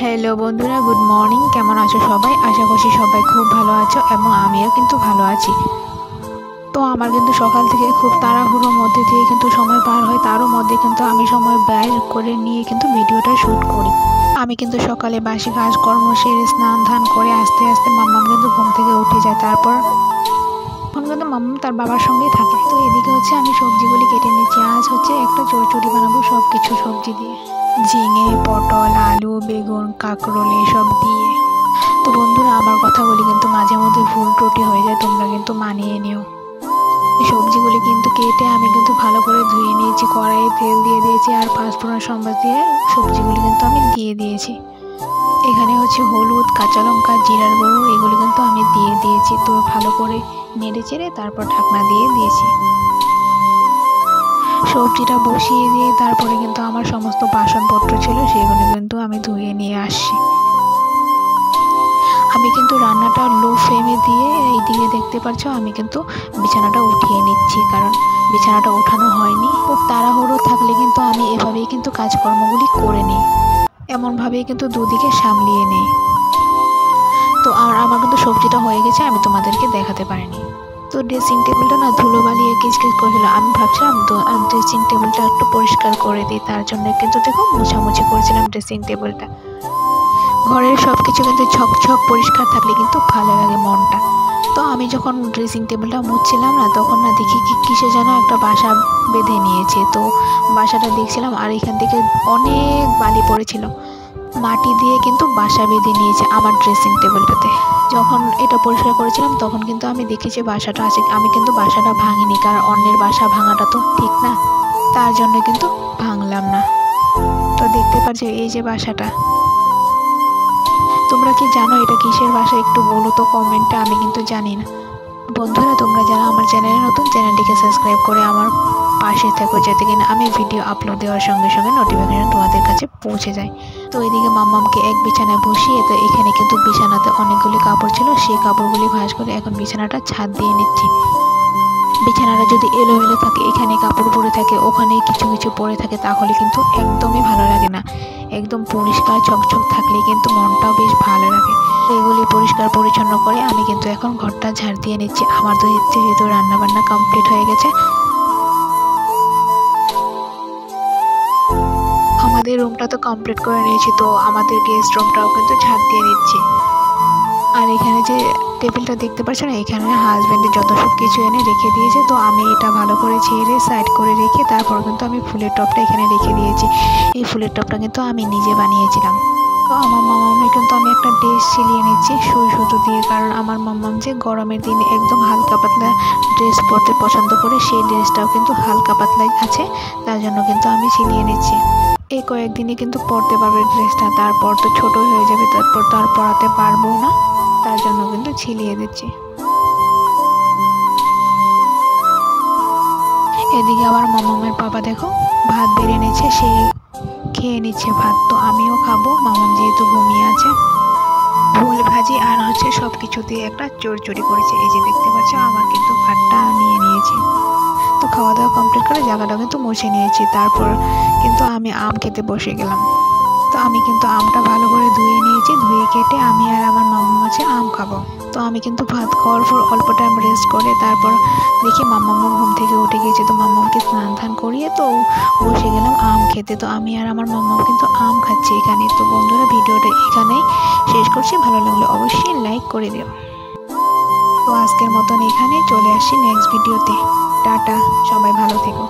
Hello বন্ধুরা, good morning. কেমন আছো সবাই? আশা করছি সবাই খুব ভালো আছো এবং আমিও কিন্তু ভালো আছি। তো আমার কিন্তু সকাল থেকে খুব তাড়াহুড়োর মধ্যে দিয়ে কিন্তু সময় পার হয়, তারও মধ্যে কিন্তু আমি সময় ব্যয় করে নিয়ে কিন্তু ভিডিওটা শ্যুট করি। আমি কিন্তু সকালে বাসি কাজকর্ম সেরে স্নান ধান করে আস্তে আস্তে মাম্মাম কিন্তু ঘুম থেকে উঠে যায়। তারপর এখন কিন্তু মাম্মাম তার বাবার সঙ্গেই থাকে। তো এদিকে হচ্ছে আমি সবজিগুলি কেটে নিচ্ছি। আজ হচ্ছে একটা চচ্চড়ি বানাবো সব কিছু সবজি দিয়ে, ঝিঙে, পটল, আলু, বেগুন, কাঁকরোল এসব দিয়ে। তো বন্ধুরা, আমার কথাগুলি কিন্তু মাঝে মধ্যে ভুল ত্রুটি হয়ে যায়, তোমরা কিন্তু মানিয়ে নিও। এই সবজিগুলি কিন্তু কেটে আমি কিন্তু ভালো করে ধুয়ে নিয়েছি, কড়াইয়ে তেল দিয়ে দিয়েছি আর পাঁচফোড়ন সম্বাস দিয়ে সবজিগুলি কিন্তু আমি দিয়ে দিয়েছি। এখানে হচ্ছে হলুদ, কাঁচা লঙ্কা, জিরার গুঁড়ো এগুলো কিন্তু আমি দিয়ে দিয়েছি। তো ভালো করে নেড়ে চেড়ে তারপর ঢাকনা দিয়ে দিয়েছি। সবজিটা বসিয়ে দিয়ে তারপরে কিন্তু আমার সমস্ত বাসনপত্র ছিল সেগুলো কিন্তু আমি ধুয়ে নিয়ে আসছি। আমি কিন্তু রান্নাটা লো ফ্লেমে দিয়ে এইদিকে দেখতে পাচ্ছ আমি কিন্তু বিছানাটা উঠিয়ে নিচ্ছি, কারণ বিছানাটা ওঠানো হয়নি। খুব তাড়াহুড়ো থাকলে কিন্তু আমি এভাবেই কিন্তু কাজকর্মগুলি করে নিই, এমনভাবেই কিন্তু দুদিকে সামলিয়ে নিই। তো আমার কিন্তু সবজিটা হয়ে গেছে, আমি তোমাদেরকে দেখাতে পারিনি। তো ড্রেসিং টেবিলটা না ধুলোবালিয়ে কিচকিচ করেছিল। আমি ভাবছিলাম তো ড্রেসিং টেবিলটা একটু পরিষ্কার করে দিই, তার জন্য কিন্তু দেখো মোছামুছি করেছিলাম ড্রেসিং টেবিলটা। ঘরের সব কিছু কিন্তু ঝকঝক পরিষ্কার থাকলে কিন্তু ভালো লাগে মনটা। তো আমি যখন ড্রেসিং টেবিলটা মুছছিলাম না, তখন না দেখি কিসে যেন একটা বাসা বেঁধে নিয়েছে। তো বাসাটা দেখছিলাম আর এখান থেকে অনেক বালি পড়েছিল, মাটি দিয়ে কিন্তু বাসা বেঁধে নিয়েছে আমার ড্রেসিং টেবিলটাতে। যখন এটা পরিষ্কার করেছিলাম তখন কিন্তু আমি দেখি যে বাসাটা আছে। আমি কিন্তু বাসাটা ভাঙিনি, কারণ অন্যের বাসা ভাঙাটা তো ঠিক না, তার জন্য কিন্তু ভাঙলাম না। তো দেখতে পাচ্ছ এই যে বাসাটা, তোমরা কি জানো এটা কিসের বাসা? একটু বলো তো কমেন্টে, আমি কিন্তু জানি না। বন্ধুরা, তোমরা যারা আমার চ্যানেলে নতুন, চ্যানেলটিকে সাবস্ক্রাইব করে আমার পাশে থেকো, যাতে কিনা আমি ভিডিও আপলোড দেওয়ার সঙ্গে সঙ্গে নোটিফিকেশন তোমাদের কাছে পৌঁছে যায়। তো এদিকে মাম্মামকে এক বিছানায় বসিয়ে, তো এখানে কিন্তু বিছানাতে অনেকগুলি কাপড় ছিল, সেই কাপড়গুলি ভাঁজ করে এখন বিছানাটা ছাদ দিয়ে নিচ্ছি। বিছানাটা যদি এলোমেলো থাকে, এখানে কাপড় পরে থাকে, ওখানে কিছু কিছু পরে থাকে, তাহলে কিন্তু একদমই ভালো লাগে না। একদম পরিষ্কার ঝকঝক থাকলে কিন্তু মনটাও বেশ ভালো লাগে। এগুলি পরিষ্কার পরিচ্ছন্ন করে আমি কিন্তু এখন ঘরটা ঝাড় দিয়ে নিচ্ছি। আমার তো যেহেতু রান্নাবান্না কমপ্লিট হয়ে গেছে, আমাদের রুমটা তো কমপ্লিট করে নিয়েছি, তো আমাদের গেস্ট রুমটাও কিন্তু ঝাড় দিয়ে নিচ্ছি। আর এখানে যে টেবিলটা দেখতে পাচ্ছ না, এখানে হাজব্যান্ডের যত সব কিছু এনে রেখে দিয়েছে। তো আমি এটা ভালো করে ঝেড়ে সাইড করে রেখে তারপর কিন্তু আমি ফুলের টবটা এখানে রেখে দিয়েছি। এই ফুলের টবটা কিন্তু আমি নিজে বানিয়েছিলাম। তো আমার মামামের কিন্তু আমি একটা ড্রেস সিলিয়ে নিচ্ছি সুই সুতো দিয়ে, কারণ আমার মামাম যে গরমের দিনে একদম হালকা পাতলা ড্রেস পরতে পছন্দ করে, সেই ড্রেসটাও কিন্তু হালকা পাতলাই আছে, তার জন্য কিন্তু আমি সিলিয়ে নিচ্ছি। এই কয়েকদিনে কিন্তু পরতে পারবে ড্রেসটা, তারপর তো ছোট হয়ে যাবে, তারপর তো আর পরাতে পারবো না, তার জন্য কিন্তু ছিলিয়ে দিচ্ছি। এদিকে আবার মামামের বাবা দেখো ভাত বেড়ে নিচ্ছে, সে খেয়ে নিচ্ছে ভাত। তো আমিও খাবো, মামাম যেহেতু ঘুমিয়ে আছে। ভুল ভাজি আর হচ্ছে সব কিছু দিয়ে একটা চড়চড়ি করেছে, এই যে দেখতে পাচ্ছ। আমার কিন্তু ভাতটা নিয়ে নিয়েছি। তো খাওয়া দাওয়া কমপ্লিট করে জায়গাটা কিন্তু মুছে নিয়েছি, তারপর কিন্তু আমি আম খেতে বসে গেলাম। তো আমি কিন্তু আমটা ভালো করে ধুয়ে নিয়েছি, ধুয়ে কেটে আমি আর আমার মাম্মাম আছে আম খাবো। তো আমি কিন্তু ভাত খাওয়ার পর অল্প টাইম রেস্ট করে তারপর দেখি মাম্মামও ঘুম থেকে উঠে গিয়েছে। তো মাম্মামকে স্নান ধান করিয়ে তো বসে গেলাম আম খেতে। তো আমি আর আমার মাম্মাম কিন্তু আম খাচ্ছি এখানে। তো বন্ধুরা, ভিডিওটা এখানেই শেষ করছি। ভালো লাগলে অবশ্যই লাইক করে দিও। তো আজকের মতন এখানে চলে আসছি নেক্সট ভিডিওতে। টাটা, সবাই ভালো থেকো।